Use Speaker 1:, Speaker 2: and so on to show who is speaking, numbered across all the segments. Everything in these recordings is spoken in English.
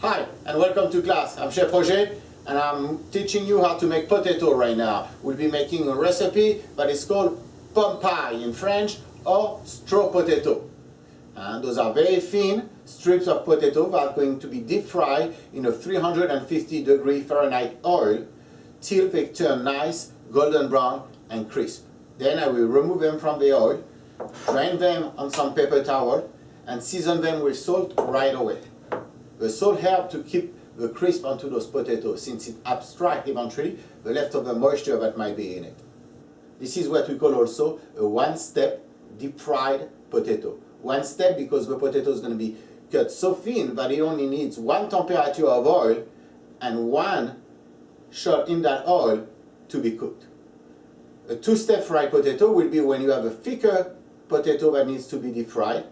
Speaker 1: Hi, and welcome to class. I'm Chef Roger, and I'm teaching you how to make potato right now. We'll be making a recipe that is called Pommes Paille in French, or straw potato. And those are very thin strips of potato that are going to be deep fried in a 350°F oil till they turn nice, golden brown and crisp. Then I will remove them from the oil, drain them on some paper towel, and season them with salt right away. The salt helps to keep the crisp onto those potatoes since it abstracts eventually the leftover moisture that might be in it. This is what we call also a one-step deep fried potato. One step because the potato is going to be cut so thin that it only needs one temperature of oil and one shot in that oil to be cooked. A two-step fried potato will be when you have a thicker potato that needs to be deep fried.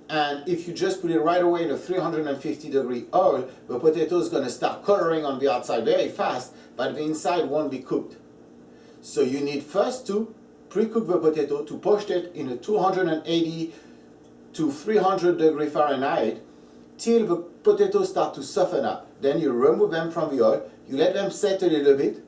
Speaker 1: And if you just put it right away in a 350° oil, the potato is going to start coloring on the outside very fast, but the inside won't be cooked. So you need first to pre-cook the potato, to poach it in a 280 to 300°F till the potatoes start to soften up. Then you remove them from the oil, you let them set a little bit,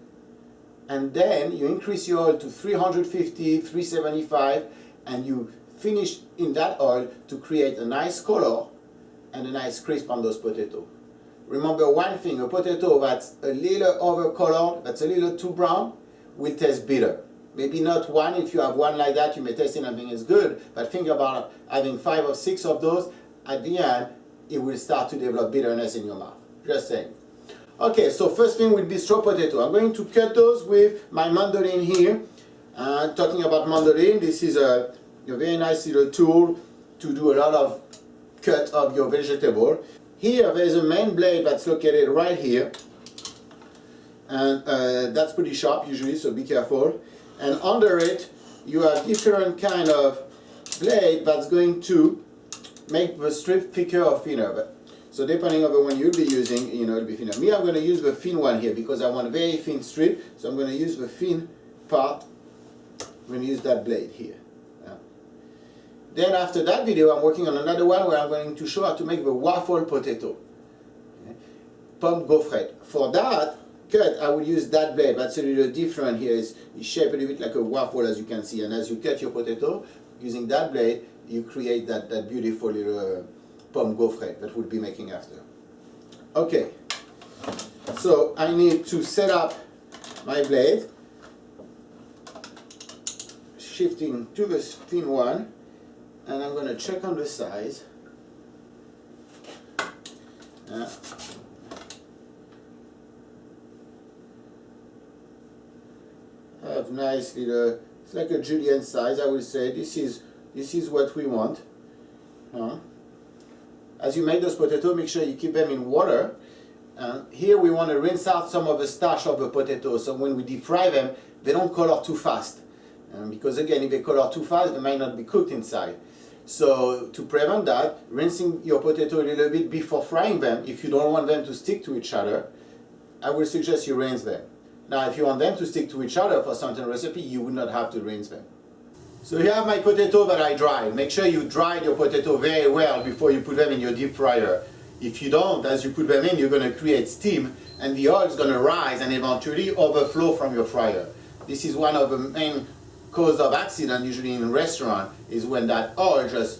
Speaker 1: and then you increase your oil to 350, 375, and you finish in that oil to create a nice color and a nice crisp on those potatoes. Remember one thing, a potato that's a little over-colored, that's a little too brown, will taste bitter. Maybe not one. If you have one like that, you may taste it and think it's good, but think about having 5 or 6 of those. At the end, it will start to develop bitterness in your mouth. Just saying. Okay, so first thing will be straw potato. I'm going to cut those with my mandolin here. Talking about mandolin, this is a very nice little tool to do a lot of cut of your vegetable. Here there's a main blade that's located right here, and that's pretty sharp usually, so be careful. And under it you have different kind of blade that's going to make the strip thicker or thinner. So depending on the one you'll be using, it'll be thinner. Me, I'm going to use the thin one here because I want a very thin strip, so I'm going to use the thin part. I'm going to use that blade here. Then after that video, I'm working on another one where I'm going to show how to make the waffle potato. Pomme gaufrette. For that cut, I will use that blade. That's a little different here. It's shaped a little bit like a waffle, as you can see. And as you cut your potato, using that blade, you create that beautiful little pomme gaufrette that we'll be making after. Okay. So I need to set up my blade. Shifting to the thin one. And I'm going to check on the size. I have nice little, it's like a julienne size, I would say. This is what we want. As you make those potatoes, make sure you keep them in water. Here we want to rinse out some of the starch of the potato, so when we deep fry them, they don't color too fast. Because again, if they color too fast, they might not be cooked inside. So to prevent that, rinsing your potato a little bit before frying them, if you don't want them to stick to each other, I will suggest you rinse them. Now if you want them to stick to each other for certain recipe, you will not have to rinse them. So here I have my potato that I dried. Make sure you dry your potato very well before you put them in your deep fryer. If you don't, as you put them in, you're going to create steam and the oil is going to rise and eventually overflow from your fryer. This is one of the main cause of accident usually in a restaurant, is when that oil just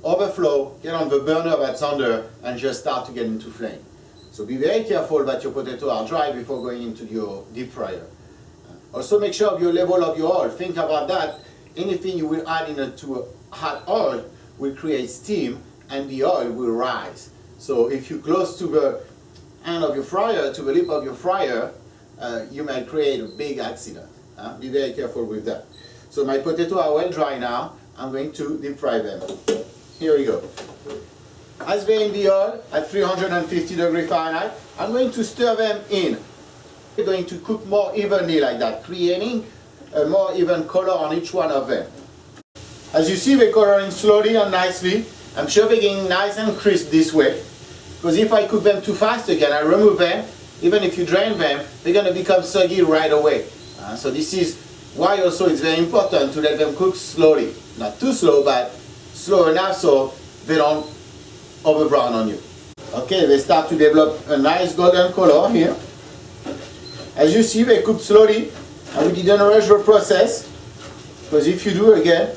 Speaker 1: overflow, get on the burner that's under, and just start to get into flame. So be very careful that your potatoes are dry before going into your deep fryer. Also make sure of your level of your oil. Think about that. Anything you will add into a hot oil will create steam and the oil will rise. So if you're close to the end of your fryer, to the lip of your fryer, you might create a big accident. Be very careful with that. So my potatoes are well dry now. I'm going to deep fry them. Here we go. As they're in the oil at 350°F, I'm going to stir them in. We're going to cook more evenly like that, creating a more even color on each one of them. As you see, they're coloring slowly and nicely. I'm sure they're getting nice and crisp this way. Because if I cook them too fast again, I remove them, even if you drain them, they're going to become soggy right away. So this is why also it's very important to let them cook slowly. Not too slow, but slow enough so they don't over brown on you. Okay, they start to develop a nice golden color here. As you see, they cook slowly, and we didn't rush the process, because if you do again,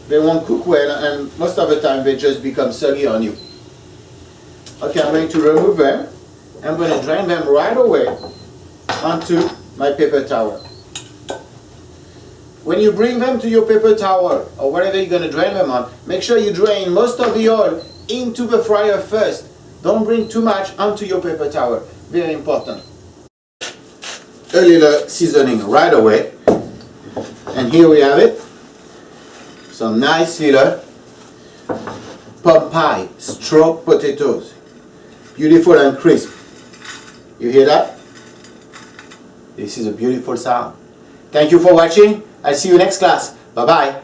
Speaker 1: they won't cook well, and most of the time they just become soggy on you. Okay, I'm going to remove them. I'm going to drain them right away onto my paper towel. When you bring them to your paper towel, or whatever you're going to drain them on, make sure you drain most of the oil into the fryer first. Don't bring too much onto your paper towel. Very important. A little seasoning right away. And here we have it. Some nice little Pommes Paille straw potatoes. Beautiful and crisp. You hear that? This is a beautiful sound. Thank you for watching. I'll see you next class. Bye-bye.